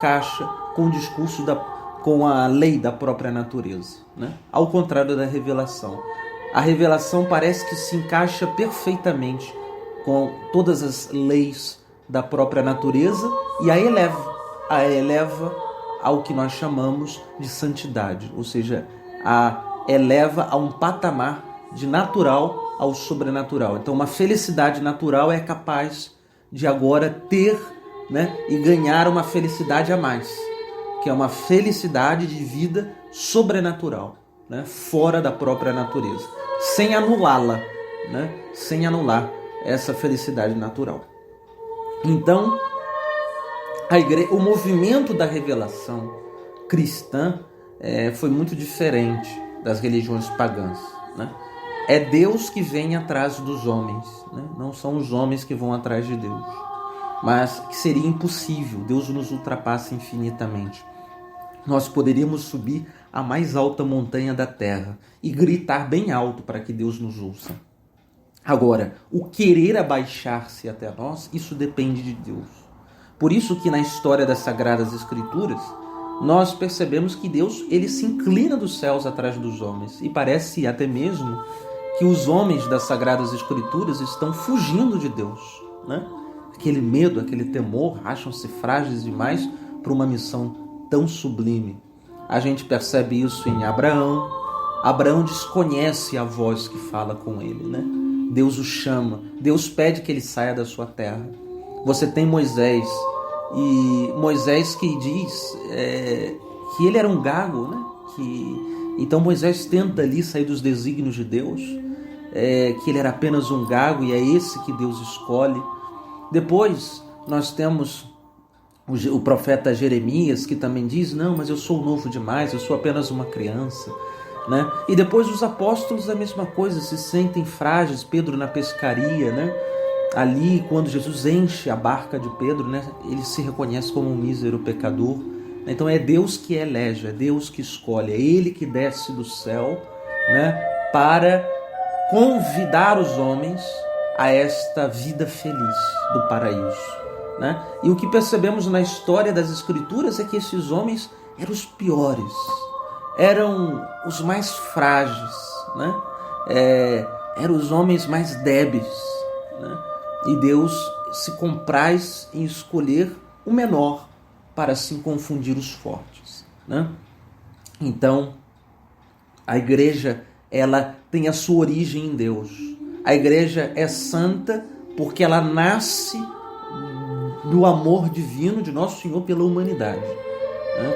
encaixa com o discurso com a lei da própria natureza, né? Ao contrário da revelação. A revelação parece que se encaixa perfeitamente com todas as leis da própria natureza e a eleva ao que nós chamamos de santidade, ou seja, a eleva a um patamar de natural ao sobrenatural. Então, uma felicidade natural é capaz de agora ter, né, e ganhar uma felicidade a mais, que é uma felicidade de vida sobrenatural, né, fora da própria natureza, sem anulá-la, né, sem anular essa felicidade natural. Então, o movimento da revelação cristã foi muito diferente das religiões pagãs, né? É Deus que vem atrás dos homens, né? Não são os homens que vão atrás de Deus. Mas que seria impossível, Deus nos ultrapassa infinitamente. Nós poderíamos subir a mais alta montanha da terra e gritar bem alto para que Deus nos ouça. Agora, o querer abaixar-se até nós, isso depende de Deus. Por isso que na história das Sagradas Escrituras, nós percebemos que Deus ele se inclina dos céus atrás dos homens. E parece até mesmo que os homens das Sagradas Escrituras estão fugindo de Deus, né? Aquele medo, aquele temor, acham-se frágeis demais para uma missão tão sublime. A gente percebe isso em Abraão. Abraão desconhece a voz que fala com ele, né? Deus o chama, Deus pede que ele saia da sua terra. Você tem Moisés, e Moisés que diz que ele era um gago, né? Então Moisés tenta ali sair dos desígnios de Deus, que ele era apenas um gago e é esse que Deus escolhe. Depois nós temos o profeta Jeremias, que também diz, não, mas eu sou novo demais, eu sou apenas uma criança, né? E depois os apóstolos a mesma coisa, se sentem frágeis, Pedro na pescaria, né? Ali, quando Jesus enche a barca de Pedro, né? Ele se reconhece como um mísero pecador. Então é Deus que elege, é Deus que escolhe, é Ele que desce do céu, né? Para convidar os homens a esta vida feliz do paraíso, né? E o que percebemos na história das Escrituras é que esses homens eram os piores, eram os mais frágeis, né? Eram os homens mais débeis, né? E Deus se compraz em escolher o menor para assim confundir os fortes, né? Então, a igreja ela tem a sua origem em Deus. A igreja é santa porque ela nasce do amor divino de Nosso Senhor pela humanidade.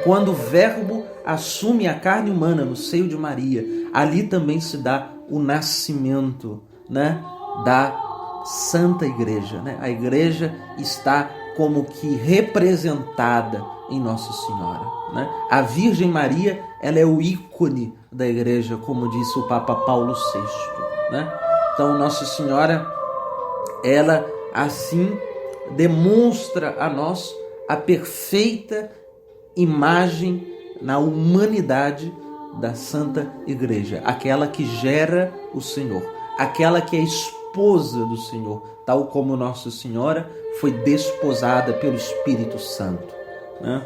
Quando o Verbo assume a carne humana no seio de Maria, ali também se dá o nascimento, né, da Santa Igreja, né? A igreja está como que representada em Nossa Senhora, né? A Virgem Maria, ela é o ícone da igreja, como disse o Papa Paulo VI, né? Então Nossa Senhora, ela assim demonstra a nós a perfeita imagem na humanidade da Santa Igreja, aquela que gera o Senhor, aquela que é esposa do Senhor, tal como Nossa Senhora foi desposada pelo Espírito Santo, né?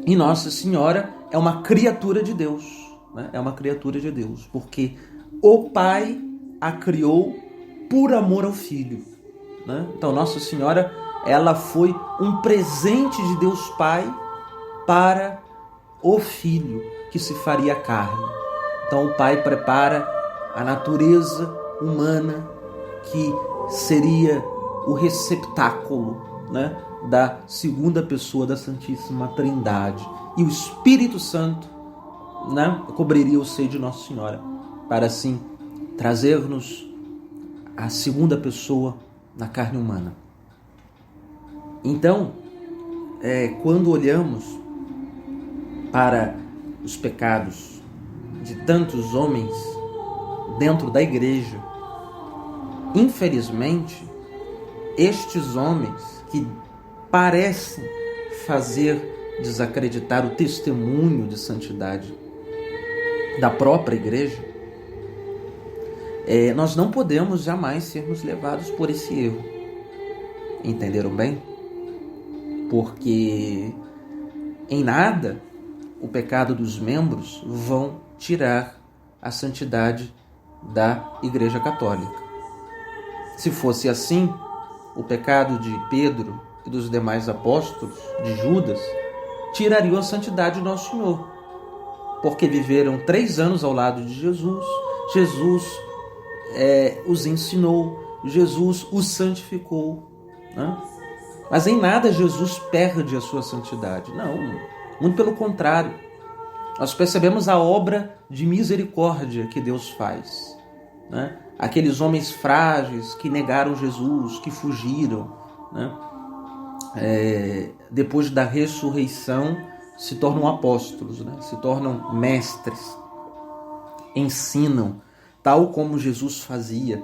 E Nossa Senhora é uma criatura de Deus, né? É uma criatura de Deus, porque o Pai a criou por amor ao Filho, né? Então Nossa Senhora, ela foi um presente de Deus Pai para o Filho que se faria carne. Então o Pai prepara a natureza humana que seria o receptáculo, né, da segunda pessoa da Santíssima Trindade. E o Espírito Santo, né, cobriria o seio de Nossa Senhora para assim trazer-nos a segunda pessoa na carne humana. Então, quando olhamos para os pecados de tantos homens dentro da igreja, infelizmente, estes homens que parecem fazer desacreditar o testemunho de santidade da própria igreja, nós não podemos jamais sermos levados por esse erro. Entenderam bem? porque em nada o pecado dos membros vão tirar a santidade da Igreja Católica. Se fosse assim, o pecado de Pedro e dos demais apóstolos, de Judas, tirariam a santidade do nosso Senhor, porque viveram 3 anos ao lado de Jesus. Jesus os ensinou, Jesus os santificou, né? Mas em nada Jesus perde a sua santidade. Não, muito pelo contrário. Nós percebemos a obra de misericórdia que Deus faz, né? Aqueles homens frágeis que negaram Jesus, que fugiram, né? Depois da ressurreição se tornam apóstolos, né? Se tornam mestres, ensinam, tal como Jesus fazia,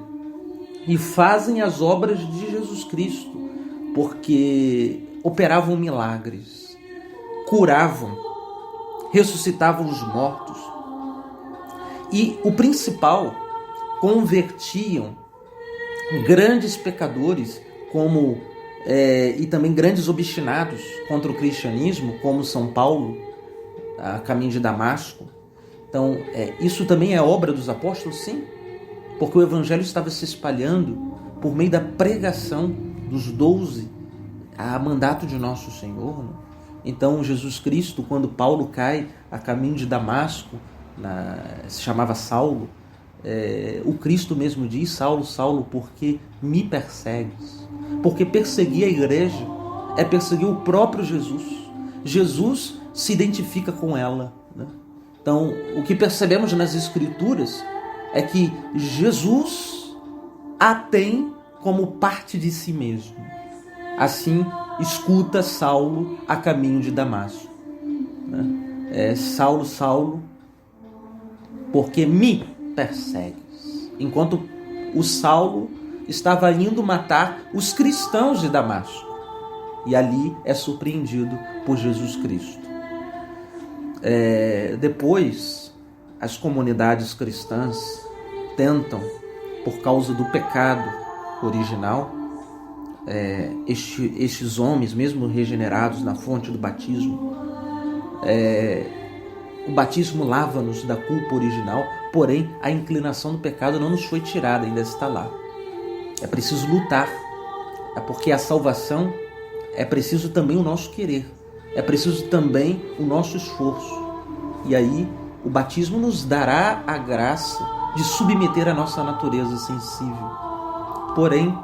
e fazem as obras de Jesus Cristo, porque operavam milagres, curavam, ressuscitavam os mortos e, o principal, convertiam grandes pecadores e também grandes obstinados contra o cristianismo, como São Paulo, a caminho de Damasco. Então, isso também é obra dos apóstolos? Sim, porque o evangelho estava se espalhando por meio da pregação dos 12 a mandato de nosso Senhor, né? Então, Jesus Cristo, quando Paulo cai a caminho de Damasco, se chamava Saulo, o Cristo mesmo diz: Saulo, Saulo, por que me persegues? Porque perseguir a igreja é perseguir o próprio Jesus. Jesus se identifica com ela, né? Então, o que percebemos nas Escrituras é que Jesus a tem como parte de si mesmo. Assim, escuta Saulo a caminho de Damasco, né? Saulo, Saulo, porque me persegues? Enquanto o Saulo estava indo matar os cristãos de Damasco, e ali é surpreendido por Jesus Cristo. Depois, as comunidades cristãs tentam, por causa do pecado original, estes homens, mesmo regenerados na fonte do batismo, o batismo lava-nos da culpa original, porém a inclinação do pecado não nos foi tirada, ainda está lá. É preciso lutar, porque a salvação é preciso também o nosso querer, é preciso também o nosso esforço. E aí o batismo nos dará a graça de submeter a nossa natureza sensível. Porém,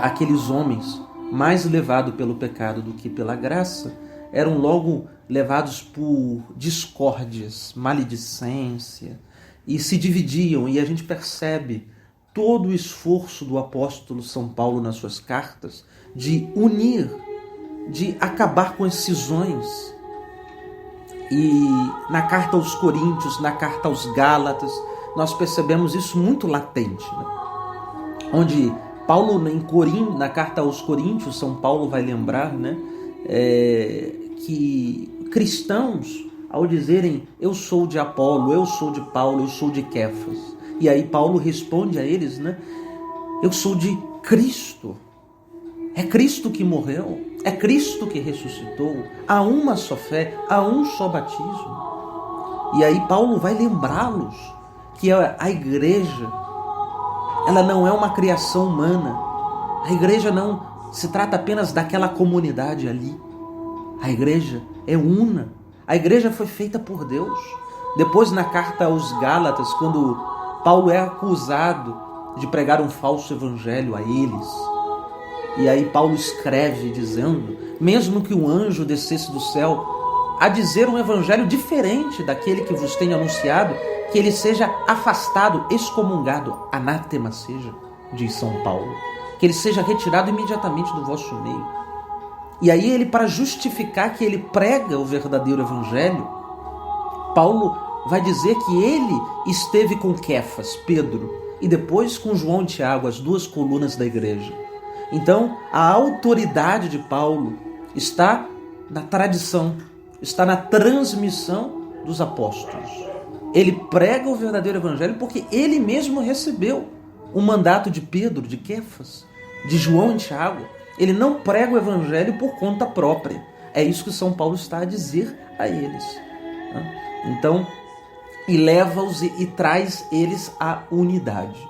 aqueles homens, mais levados pelo pecado do que pela graça, eram logo levados por discórdias, maledicência, e se dividiam. E a gente percebe todo o esforço do apóstolo São Paulo nas suas cartas de unir, de acabar com as cisões. E na carta aos Coríntios, na carta aos Gálatas, nós percebemos isso muito latente, né? Onde Paulo, na carta aos Coríntios, São Paulo vai lembrar, né, que cristãos, ao dizerem eu sou de Apolo, eu sou de Paulo, eu sou de Kéfas, e aí Paulo responde a eles, né, eu sou de Cristo. É Cristo que morreu, é Cristo que ressuscitou, há uma só fé, há um só batismo. E aí Paulo vai lembrá-los que a igreja, ela não é uma criação humana. A igreja não se trata apenas daquela comunidade ali. A igreja é una. A igreja foi feita por Deus. Depois, na carta aos Gálatas, quando Paulo é acusado de pregar um falso evangelho a eles, e aí Paulo escreve dizendo, mesmo que um anjo descesse do céu a dizer um evangelho diferente daquele que vos tenho anunciado, que ele seja afastado, excomungado, anátema seja, diz São Paulo, que ele seja retirado imediatamente do vosso meio. E aí ele, para justificar que ele prega o verdadeiro evangelho, Paulo vai dizer que ele esteve com Kéfas, Pedro, e depois com João e Tiago, as 2 colunas da igreja. Então, a autoridade de Paulo está na tradição, está na transmissão dos apóstolos. Ele prega o verdadeiro evangelho porque ele mesmo recebeu o mandato de Pedro, de Kéfas, de João e Tiago. Ele não prega o evangelho por conta própria. É isso que São Paulo está a dizer a eles. Então, e leva-os e traz eles à unidade.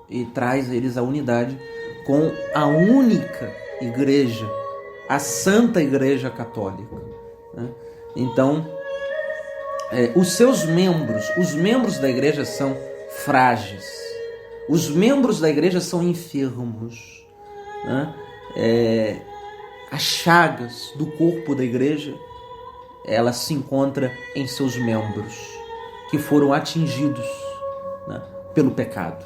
E traz eles à unidade com a única igreja, a Santa Igreja Católica. Então, os seus membros, os membros da igreja são frágeis. Os membros da igreja são enfermos. As chagas do corpo da igreja, ela se encontra em seus membros, que foram atingidos, pelo pecado.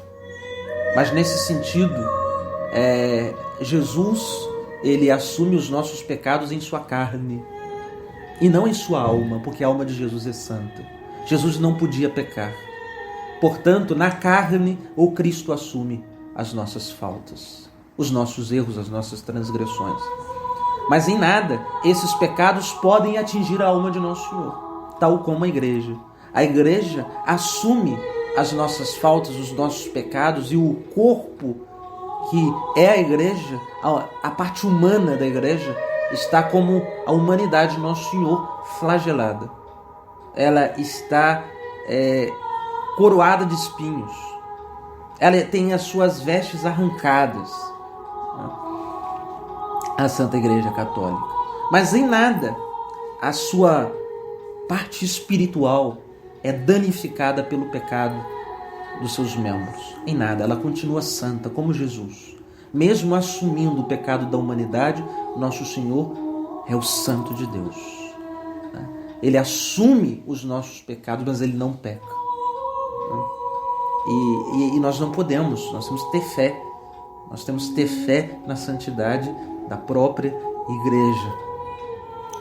Mas nesse sentido, Jesus, ele assume os nossos pecados em sua carne e não em sua alma, porque a alma de Jesus é santa. Jesus não podia pecar. Portanto, na carne, o Cristo assume as nossas faltas, os nossos erros, as nossas transgressões. Mas em nada esses pecados podem atingir a alma de Nosso Senhor, tal como a igreja. A igreja assume as nossas faltas, os nossos pecados, e o corpo, que é a igreja, a parte humana da igreja, está como a humanidade de Nosso Senhor flagelada. Ela está coroada de espinhos. Ela tem as suas vestes arrancadas. A Santa Igreja Católica. Mas em nada a sua parte espiritual é danificada pelo pecado dos seus membros. Em nada, ela continua santa, como Jesus. Mesmo assumindo o pecado da humanidade, Nosso Senhor é o Santo de Deus. Ele assume os nossos pecados, mas ele não peca. E nós não podemos, nós temos que ter fé. Nós temos que ter fé na santidade da própria igreja.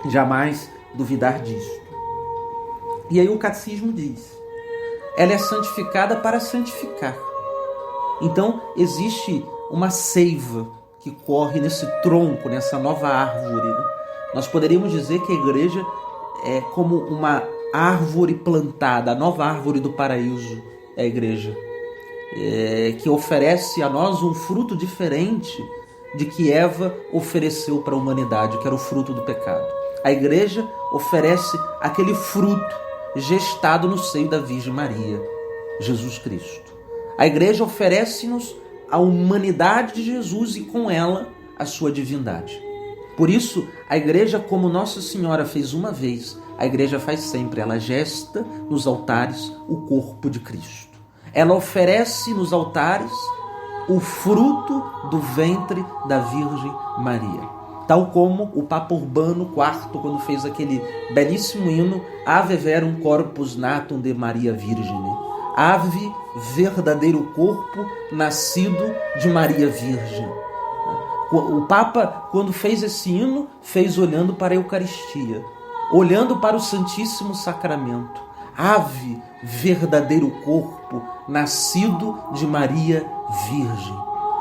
Jamais duvidar disso. E aí o catecismo diz: ela é santificada para santificar. Então existe uma seiva que corre nesse tronco, nessa nova árvore. Nós poderíamos dizer que a igreja é como uma árvore plantada, a nova árvore do paraíso é a igreja, que oferece a nós um fruto diferente de que Eva ofereceu para a humanidade, que era o fruto do pecado. A igreja oferece aquele fruto gestado no seio da Virgem Maria, Jesus Cristo. A igreja oferece-nos a humanidade de Jesus e com ela a sua divindade. Por isso, a igreja, como Nossa Senhora fez uma vez, a igreja faz sempre. Ela gesta nos altares o corpo de Cristo. Ela oferece nos altares o fruto do ventre da Virgem Maria. Tal como o Papa Urbano IV, quando fez aquele belíssimo hino Ave Verum Corpus Natum de Maria Virgine. Ave, verdadeiro corpo nascido de Maria Virgem. O Papa, quando fez esse hino, fez olhando para a Eucaristia, olhando para o Santíssimo Sacramento. Ave, verdadeiro corpo nascido de Maria Virgem.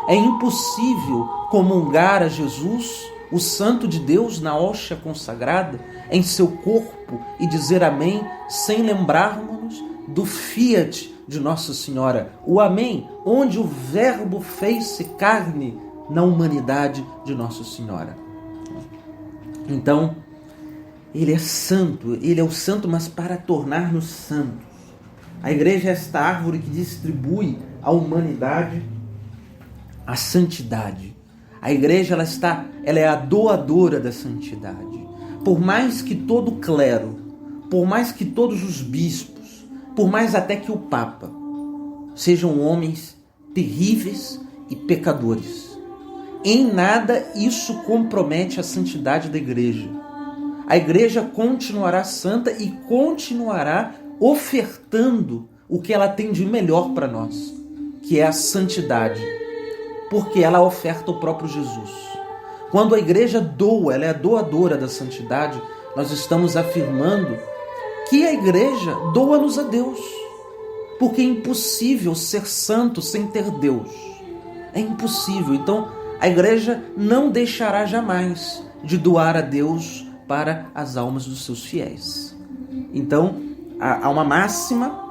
É impossível comungar a Jesus, o Santo de Deus, na hóstia consagrada, em seu corpo, e dizer amém, sem lembrarmos do fiat de Nossa Senhora, o amém, onde o Verbo fez-se carne na humanidade de Nossa Senhora. Então, ele é santo, ele é o santo, mas para tornar-nos santos. A igreja é esta árvore que distribui à humanidade a santidade. A igreja ela é a doadora da santidade. Por mais que todo o clero, por mais que todos os bispos, por mais até que o Papa sejam homens terríveis e pecadores, em nada isso compromete a santidade da igreja. A igreja continuará santa e continuará ofertando o que ela tem de melhor para nós, que é a santidade, porque ela oferta o próprio Jesus. Quando a igreja doa, ela é a doadora da santidade, nós estamos afirmando que a igreja doa-nos a Deus, porque é impossível ser santo sem ter Deus. É impossível. Então, a igreja não deixará jamais de doar a Deus para as almas dos seus fiéis. Então, há uma máxima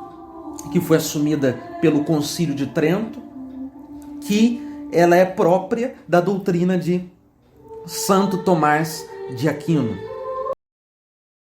que foi assumida pelo Concílio de Trento, que ela é própria da doutrina de Santo Tomás de Aquino.